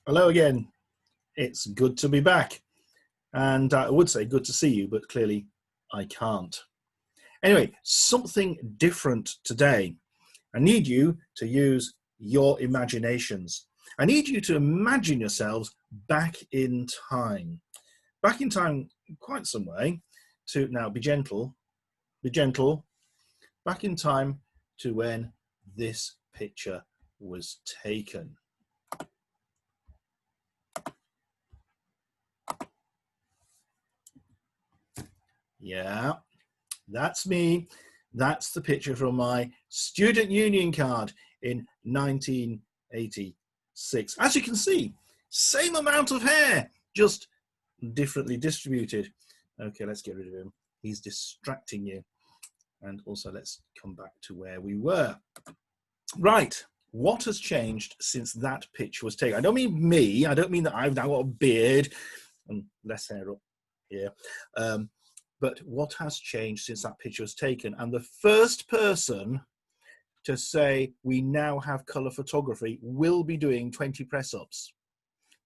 Hello again. It's good to be back. And I would say good to see you, but clearly I can't. Anyway, something different today. I need you to use your imaginations. I need you to imagine yourselves back in time. Back in time quite some way to, now be gentle, back in time to when this picture was taken. Yeah, that's me. That's the picture from my student union card in 1986. As you can see, same amount of hair, just differently distributed. Okay, let's get rid of him. He's distracting you. And also let's come back to where we were. Right, what has changed since that picture was taken? I don't mean me. I don't mean that I've now got a beard and less hair up here. But what has changed since that picture was taken? And the first person to say we now have colour photography will be doing 20 press-ups.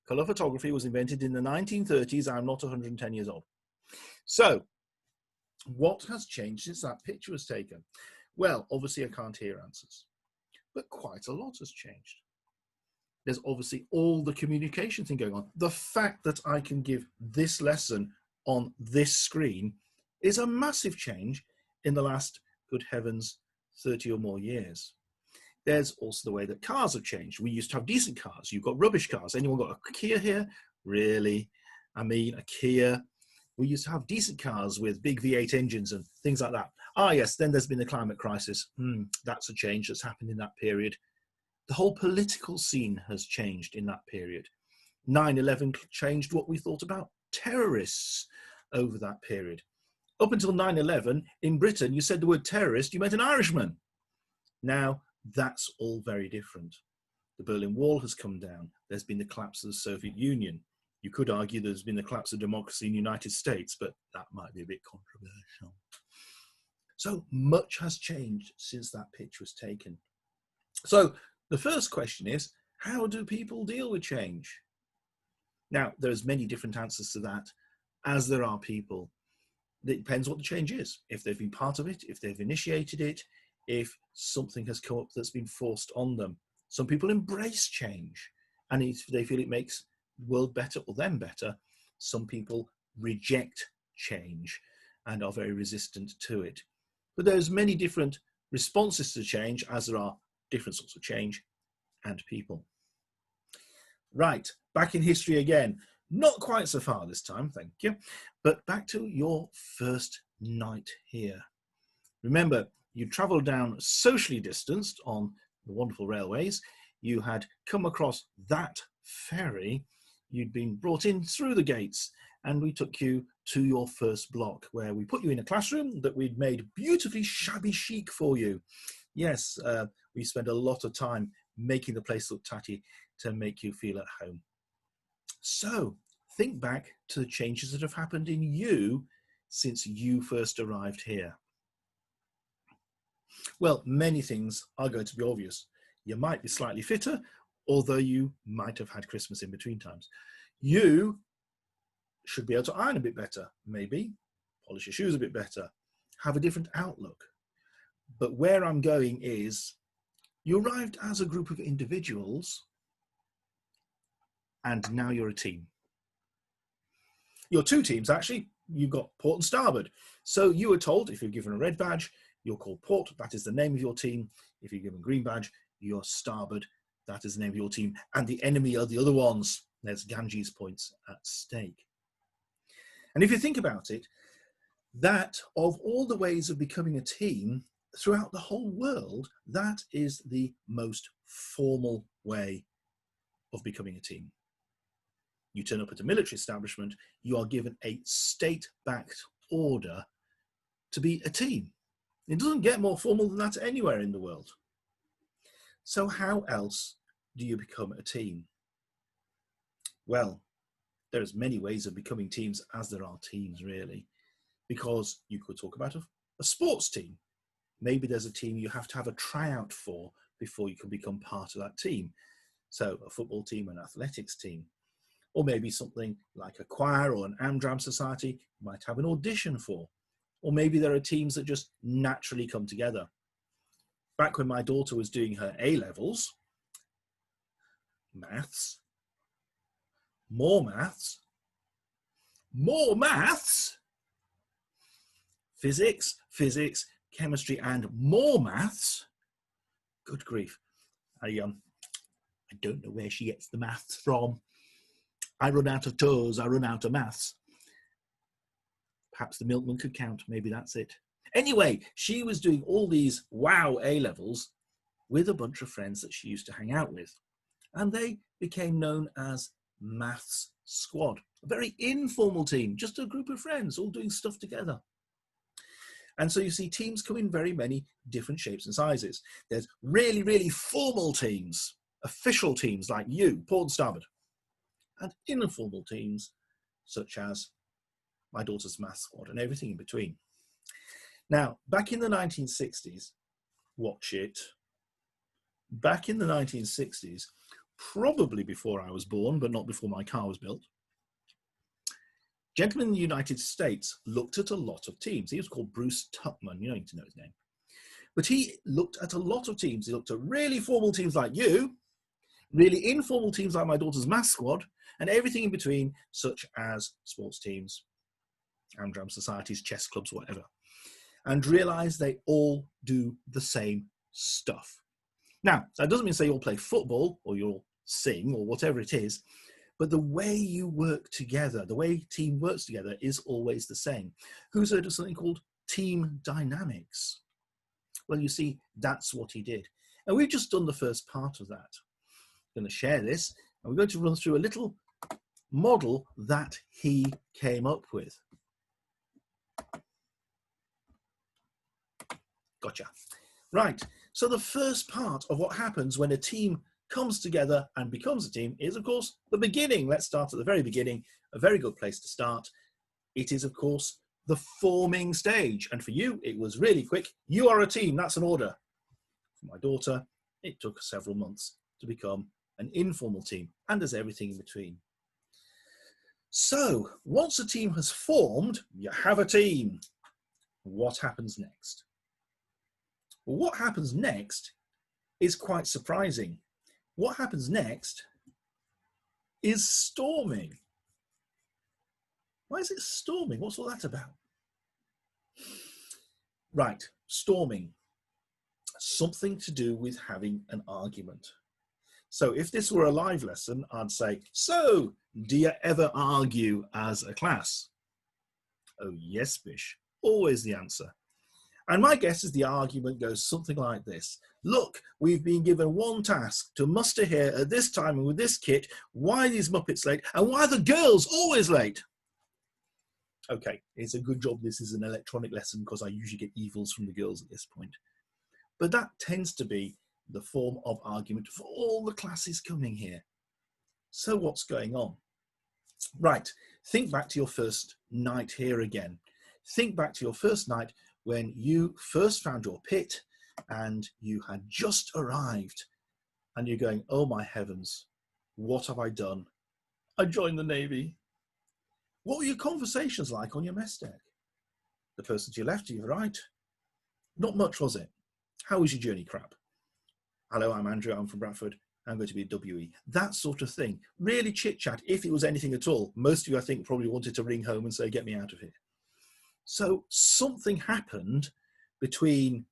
Colour photography was invented in the 1930s. I'm not 110 years old. So what has changed since that picture was taken? Well, obviously I can't hear answers, but quite a lot has changed. There's obviously all the communication thing going on. The fact that I can give this lesson on this screen is a massive change in the last, good heavens, 30 or more years. There's also the way that cars have changed. We used to have decent cars. You've got rubbish cars. Anyone got a Kia here? Really? I mean, a Kia. We used to have decent cars with big V8 engines and things like that. Ah, yes, then there's been the climate crisis. That's a change that's happened in that period. The whole political scene has changed in that period. 9/11 changed what we thought about terrorists over that period. Up until 9/11, in Britain, you said the word terrorist, you meant an Irishman. Now, that's all very different. The Berlin Wall has come down. There's been the collapse of the Soviet Union. You could argue there's been the collapse of democracy in the United States, but that might be a bit controversial. So much has changed since that picture was taken. So the first question is, how do people deal with change? Now, there's many different answers to that, as there are people. It depends what the change is. If they've been part of it, if they've initiated it, if something has come up that's been forced on them. Some people embrace change, and if they feel it makes the world better or them better. Some people reject change and are very resistant to it. But there's many different responses to change, as there are different sorts of change and people. Right, back in history again. Not quite so far this time, thank you. But back to your first night here. Remember, you travelled down socially distanced on the wonderful railways. You had come across that ferry. You'd been brought in through the gates, and we took you to your first block, where we put you in a classroom that we'd made beautifully shabby chic for you. Yes, we spent a lot of time making the place look tatty to make you feel at home. So think back to the changes that have happened in you since you first arrived here. Well, many things are going to be obvious. You might be slightly fitter, although you might have had Christmas in between times. You should be able to iron a bit better, maybe, polish your shoes a bit better, have a different outlook. But where I'm going is, you arrived as a group of individuals, and now you're a team. You're two teams, actually. You've got port and starboard. So you were told, if you're given a red badge, you're called port, that is the name of your team. If you're given a green badge, you're starboard, that is the name of your team. And the enemy are the other ones. There's Ganges points at stake. And if you think about it, that of all the ways of becoming a team throughout the whole world, that is the most formal way of becoming a team. You turn up at a military establishment, you are given a state-backed order to be a team. It doesn't get more formal than that anywhere in the world. So how else do you become a team? Well, there's many ways of becoming teams, as there are teams, really, because you could talk about a sports team. Maybe there's a team you have to have a tryout for before you can become part of that team. So a football team, an athletics team, or maybe something like a choir or an Amdram society might have an audition for. Or maybe there are teams that just naturally come together. Back when my daughter was doing her A-levels, maths, more maths, more maths, physics, chemistry, and more maths. Good grief. I don't know where she gets the maths from. I run out of toes, I run out of maths. Perhaps the milkman could count, maybe that's it. Anyway, she was doing all these wow A-levels with a bunch of friends that she used to hang out with. And they became known as Maths Squad. A very informal team, just a group of friends all doing stuff together. And so you see teams come in very many different shapes and sizes. There's really, really formal teams, official teams like you, port and starboard, and informal teams such as my daughter's Maths Squad and everything in between. Now, back in the 1960s, watch it, back in the 1960s, probably before I was born, but not before my car was built, gentleman in the United States looked at a lot of teams. He was called Bruce Tuckman. You don't need to know his name. But he looked at a lot of teams. He looked at really formal teams like you, really informal teams like my daughter's Maths Squad, and everything in between, such as sports teams, Amdram societies, chess clubs, whatever, and realized they all do the same stuff. Now, that doesn't mean say you all play football or you all sing or whatever it is, but the way you work together, the way team works together is always the same. Who's heard of something called team dynamics? Well, you see, that's what he did. And we've just done the first part of that. I'm going to share this, and we're going to run through a little model that he came up with. Gotcha. Right, so the first part of what happens when a team comes together and becomes a team is, of course, the beginning. Let's start at the very beginning, a very good place to start. It is, of course, the forming stage. And for you, it was really quick. You are a team, that's an order. For my daughter, it took several months to become an informal team, and there's everything in between. So, once a team has formed, you have a team. What happens next? Well, what happens next is quite surprising. What happens next is storming. Why is it storming? What's all that about? Right, storming. Something to do with having an argument. So if this were a live lesson, I'd say, so, do you ever argue as a class? Oh, yes, Bish. Always the answer. And my guess is the argument goes something like this. Look, we've been given one task to muster here at this time and with this kit. Why are these Muppets late? And why are the girls always late? Okay, it's a good job this is an electronic lesson because I usually get evils from the girls at this point. But that tends to be the form of argument for all the classes coming here. So what's going on? Right, think back to your first night here again. Think back to your first night when you first found your pit and you had just arrived and you're going, oh my heavens, what have I done? I joined the Navy. What were your conversations like on your mess deck? The person to your left, to your right? Not much, was it? How was your journey, crap? Hello, I'm Andrew, I'm from Bradford. I'm going to be a WE. That sort of thing. Really chit chat, if it was anything at all. Most of you, I think, probably wanted to ring home and say, get me out of here. So something happened between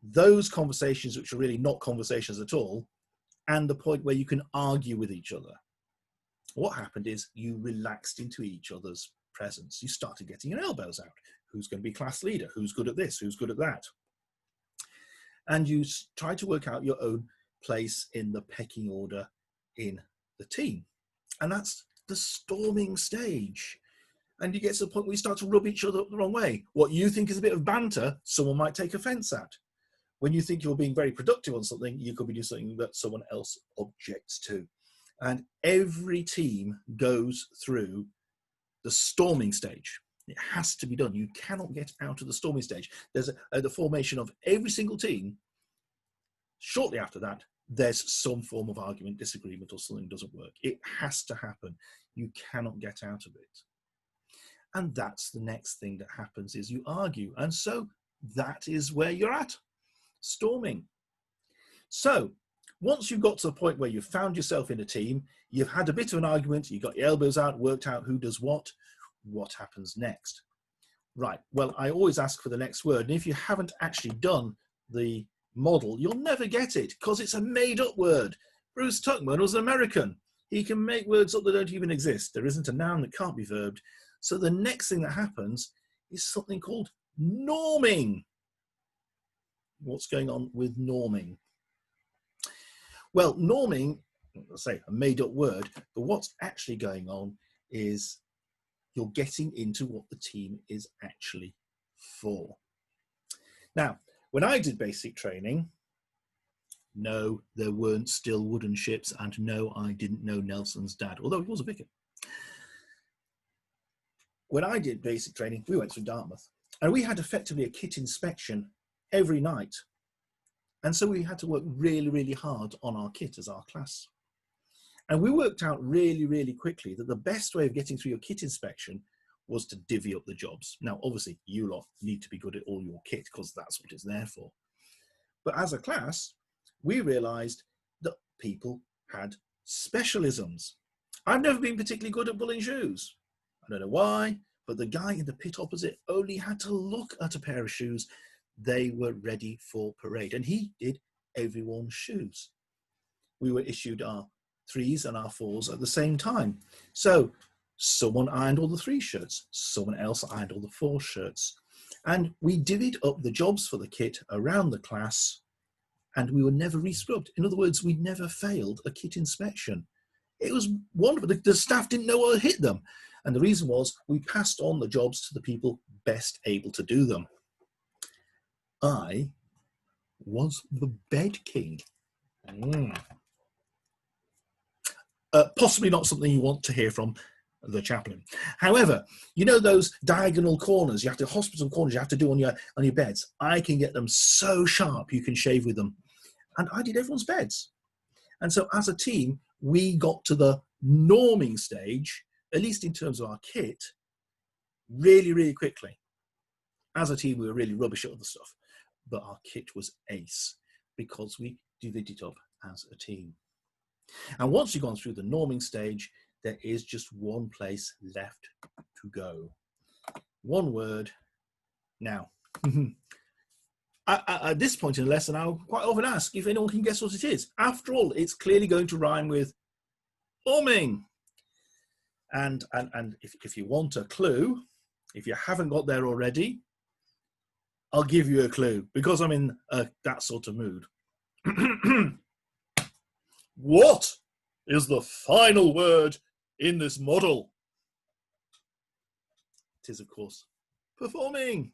those conversations, which are really not conversations at all, and the point where you can argue with each other. What happened is you relaxed into each other's presence. You started getting your elbows out. Who's going to be class leader? Who's good at this? Who's good at that? And you try to work out your own place in the pecking order in the team. And that's the storming stage. And you get to the point where you start to rub each other up the wrong way. What you think is a bit of banter, someone might take offense at. When you think you're being very productive on something, you could be doing something that someone else objects to. And every team goes through the storming stage. It has to be done. You cannot get out of the storming stage. There's the formation of every single team. Shortly after that, there's some form of argument, disagreement, or something doesn't work. It has to happen. You cannot get out of it. And that's the next thing that happens, is you argue. And so that is where you're at, storming. So once you've got to the point where you've found yourself in a team, you've had a bit of an argument, you've got your elbows out, worked out who does what happens next? Right, well, I always ask for the next word. And if you haven't actually done the model, you'll never get it, because it's a made-up word. Bruce Tuckman was an American. He can make words up that don't even exist. There isn't a noun that can't be verbed. So the next thing that happens is something called norming. What's going on with norming? Well, norming, I'll say a made-up word, but what's actually going on is you're getting into what the team is actually for. Now, when I did basic training, no, there weren't still wooden ships, and no, I didn't know Nelson's dad, although he was a vicar. When I did basic training, we went through Dartmouth, and we had effectively a kit inspection every night. And so we had to work really, really hard on our kit as our class. And we worked out really, really quickly that the best way of getting through your kit inspection was to divvy up the jobs. Now, obviously, you lot need to be good at all your kit, because that's what it's there for. But as a class, we realized that people had specialisms. I've never been particularly good at pulling shoes. I don't know why, but the guy in the pit opposite only had to look at a pair of shoes. They were ready for parade, and he did everyone's shoes. We were issued our 3s and our 4s at the same time. So someone ironed all the 3 shirts, someone else ironed all the 4 shirts. And we divvied up the jobs for the kit around the class, and we were never re-scrubbed. In other words, we never failed a kit inspection. It was wonderful. The staff didn't know what hit them. And the reason was we passed on the jobs to the people best able to do them. I was the bed king. Possibly not something you want to hear from the chaplain. However, you know those diagonal corners, hospital corners you have to do on your beds? I can get them so sharp you can shave with them. And I did everyone's beds. And so as a team, we got to the norming stage, at least in terms of our kit, really, really quickly. As a team, we were really rubbish at other stuff, but our kit was ace because we divvied it up as a team. And once you've gone through the norming stage, there is just one place left to go. One word. Now, at this point in the lesson, I'll quite often ask if anyone can guess what it is. After all, it's clearly going to rhyme with norming. And if you want a clue, if you haven't got there already, I'll give you a clue because I'm in that sort of mood. What is the final word in this model? It is, of course, performing.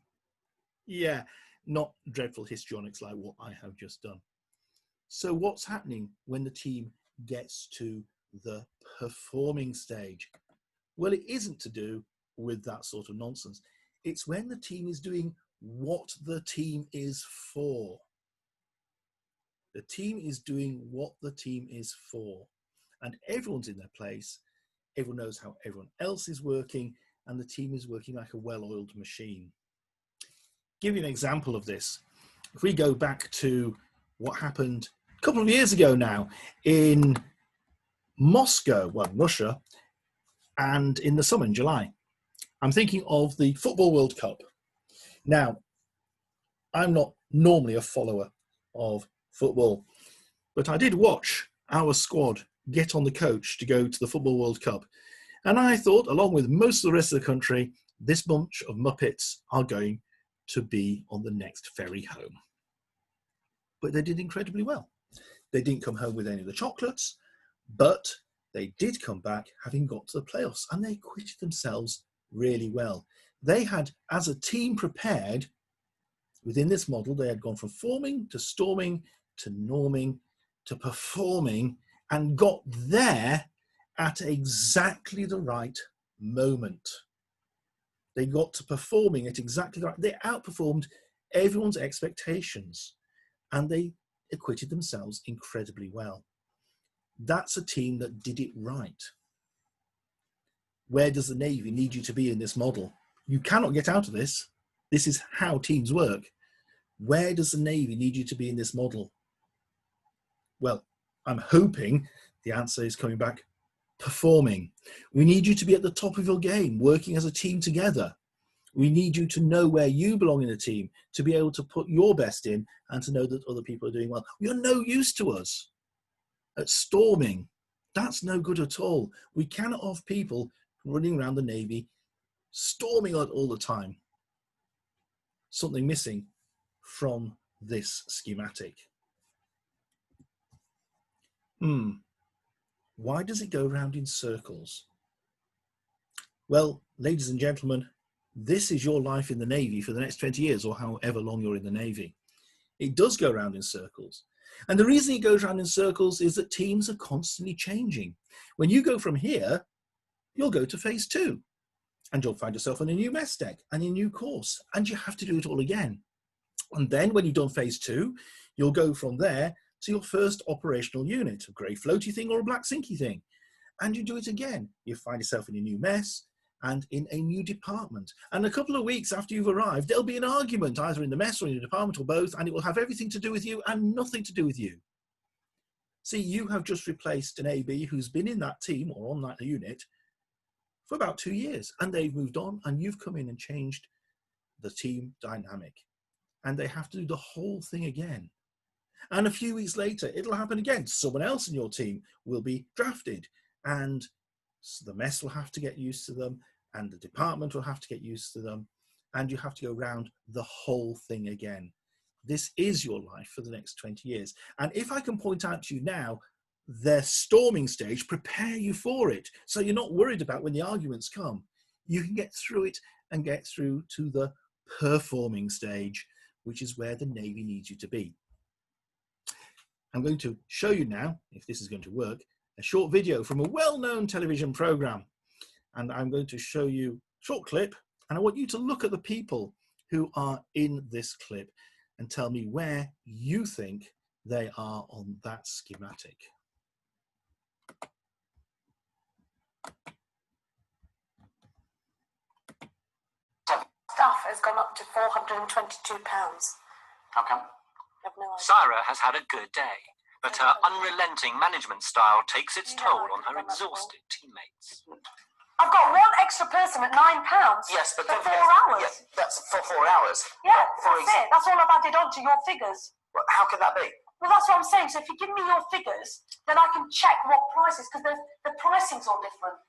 Yeah, not dreadful histrionics like what I have just done. So what's happening when the team gets to the performing stage? Well, it isn't to do with that sort of nonsense. It's when the team is doing what the team is for. The team is doing what the team is for. And everyone's in their place. Everyone knows how everyone else is working, and the team is working like a well-oiled machine. Give you an example of this. If we go back to what happened a couple of years ago now in Moscow, well, Russia, and in the summer, in July. I'm thinking of the Football World Cup. Now, I'm not normally a follower of football, but I did watch our squad get on the coach to go to the Football World Cup. And I thought, along with most of the rest of the country, this bunch of Muppets are going to be on the next ferry home. But they did incredibly well. They didn't come home with any of the chocolates, but they did come back having got to the playoffs, and they acquitted themselves really well. They had, as a team, prepared within this model. They had gone from forming to storming to norming to performing and got there at exactly the right moment. They got to performing at exactly the right. They outperformed everyone's expectations, and they acquitted themselves incredibly well. That's a team that did it right. Where does the Navy need you to be in this model? You cannot get out of this. This is how teams work. Where does the Navy need you to be in this model? Well, I'm hoping the answer is coming back, performing. We need you to be at the top of your game, working as a team together. We need you to know where you belong in a team, to be able to put your best in and to know that other people are doing well. You're no use to us at storming. That's no good at all. We cannot have people running around the Navy storming all the time. Something missing from this schematic. Why does it go round in circles? Well, ladies and gentlemen, this is your life in the Navy for the next 20 years or however long you're in the Navy. It does go round in circles. And the reason it goes round in circles is that teams are constantly changing. When you go from here, you'll go to phase 2 and you'll find yourself on a new mess deck and a new course, and you have to do it all again. And then when you've done phase 2, you'll go from there to your first operational unit, a grey floaty thing or a black sinky thing. And you do it again. You find yourself in a new mess and in a new department. And a couple of weeks after you've arrived, there'll be an argument either in the mess or in the department or both, and it will have everything to do with you and nothing to do with you. See, you have just replaced an AB who's been in that team or on that unit for about 2 years, and they've moved on, and you've come in and changed the team dynamic. And they have to do the whole thing again. And a few weeks later, it'll happen again. Someone else in your team will be drafted, and the mess will have to get used to them, and the department will have to get used to them, and you have to go round the whole thing again. This is your life for the next 20 years. And if I can point out to you now, their storming stage, prepare you for it. So you're not worried about when the arguments come. You can get through it and get through to the performing stage, which is where the Navy needs you to be. I'm going to show you now, if this is going to work, a short video from a well-known television program. And I'm going to show you a short clip, and I want you to look at the people who are in this clip and tell me where you think they are on that schematic. Stuff has gone up to £422. How come? I have no idea. Syra has had a good day, but her unrelenting management style takes its toll on her exhausted teammates. I've got one extra person at £9. Yes, but for 4 hours. Yeah, that's for 4 hours. Yeah, that's it. That's all I've added on to your figures. Well, how could that be? Well, that's what I'm saying. So if you give me your figures, then I can check what prices, because the pricing's all different.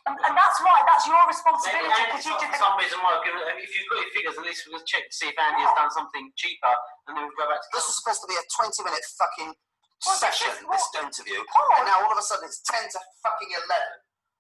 And that's right. That's your responsibility, because you did the... some reason why, if you've got your figures, at least we can check to see if Andy has done something cheaper, and then we'll go back to... This was supposed to be a 20-minute fucking session, this interview, and now all of a sudden it's 10 to fucking 11.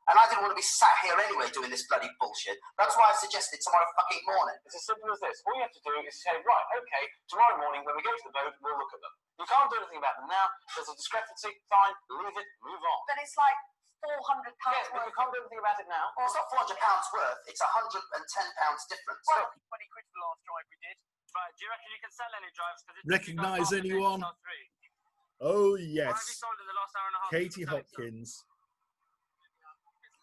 And I didn't want to be sat here anyway doing this bloody bullshit. That's why I suggested tomorrow fucking morning. It's as simple as this. All you have to do is say, right, okay, tomorrow morning when we go to the boat, we'll look at them. You can't do anything about them now. There's a discrepancy. Fine, leave it, move on. But it's like £400 Yes, but you can't do anything about it now. It's not £400 worth. It's £110 difference. Well, 20 quid for the last drive we did. Right, do you reckon you can sell any drives? Recognise anyone? Oh, yes. What have you sold in the last hour and a half? Katie Hopkins.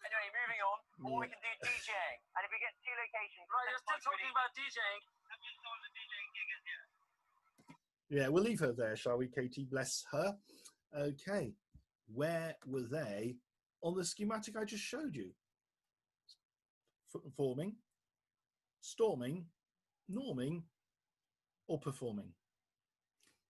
Anyway, moving on, or we can do DJing. And if we get 2 locations... Right, you're still talking about DJing. Have you sold the DJing gig as yet? Yeah, we'll leave her there, shall we, Katie? Bless her. Okay, where were they on the schematic I just showed you? Forming, storming, norming, or performing?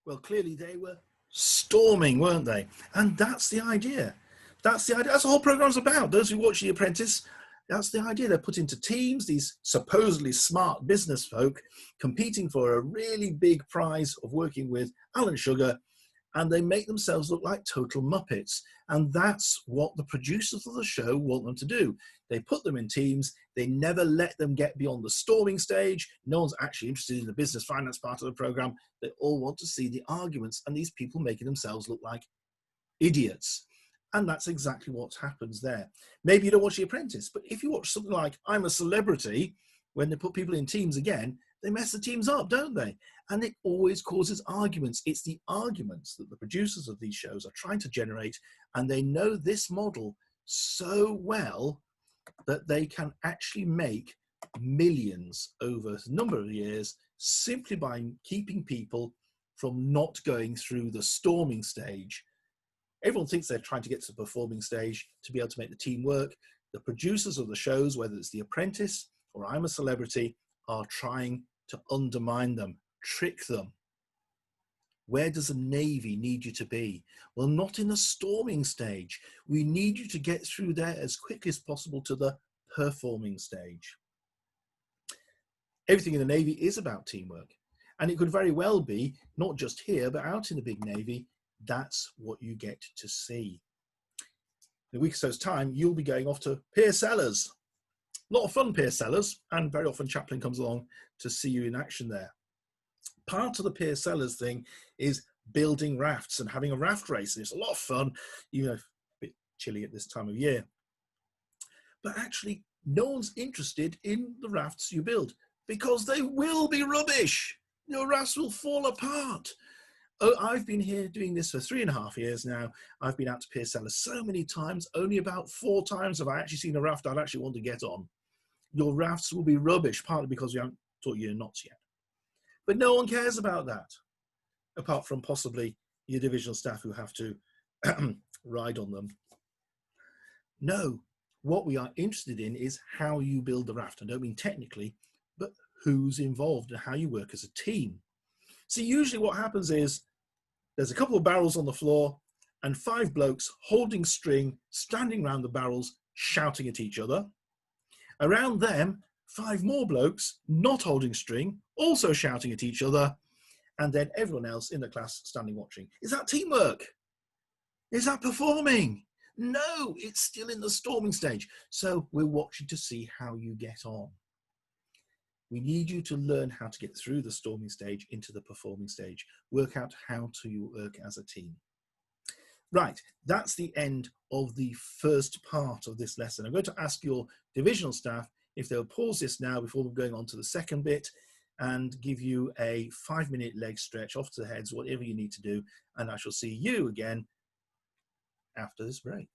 Well, clearly they were storming, weren't they? And that's the idea. That's the idea. That's what the whole program's about. Those who watch The Apprentice, that's the idea. They're put into teams, these supposedly smart business folk competing for a really big prize of working with Alan Sugar, and they make themselves look like total muppets. And that's what the producers of the show want them to do. They put them in teams. They never let them get beyond the storming stage. No one's actually interested in the business finance part of the program. They all want to see the arguments and these people making themselves look like idiots. And that's exactly what happens there. Maybe you don't watch The Apprentice, but if you watch something like I'm a Celebrity, when they put people in teams again, they mess the teams up, don't they? And it always causes arguments. It's the arguments that the producers of these shows are trying to generate, and they know this model so well that they can actually make millions over a number of years simply by keeping people from not going through the storming stage. Everyone thinks they're trying to get to the performing stage to be able to make the team work. The producers of the shows, whether it's The Apprentice or I'm a Celebrity, are trying to undermine them, trick them. Where does the Navy need you to be? Well, not in the storming stage. We need you to get through there as quickly as possible to the performing stage. Everything in the Navy is about teamwork. And it could very well be, not just here, but out in the big Navy, that's what you get to see. In a week or so's time, you'll be going off to Pier Sellers. A lot of fun, Pier Sellers, and very often Chaplin comes along to see you in action there. Part of the Pier Sellers thing is building rafts and having a raft race. And it's a lot of fun, even though a bit chilly at this time of year. But actually, no one's interested in the rafts you build because they will be rubbish. Your rafts will fall apart. Oh, I've been here doing this for 3.5 years now. I've been out to Pier Sellers so many times. Only about 4 times have I actually seen a raft I'd actually want to get on. Your rafts will be rubbish, partly because we haven't taught you your knots yet. But no one cares about that, apart from possibly your divisional staff who have to ride on them. No, what we are interested in is how you build the raft. I don't mean technically, but who's involved and how you work as a team. See, usually what happens is there's a couple of barrels on the floor and 5 blokes holding string, standing around the barrels, shouting at each other. Around them, 5 more blokes not holding string, also shouting at each other, and then everyone else in the class standing watching. Is that teamwork? Is that performing? No, it's still in the storming stage. So we're watching to see how you get on. We need you to learn how to get through the storming stage into the performing stage. Work out how to work as a team. Right, that's the end of the first part of this lesson. I'm going to ask your divisional staff if they'll pause this now before we're going on to the second bit and give you a 5-minute leg stretch off to the heads, whatever you need to do. And I shall see you again after this break.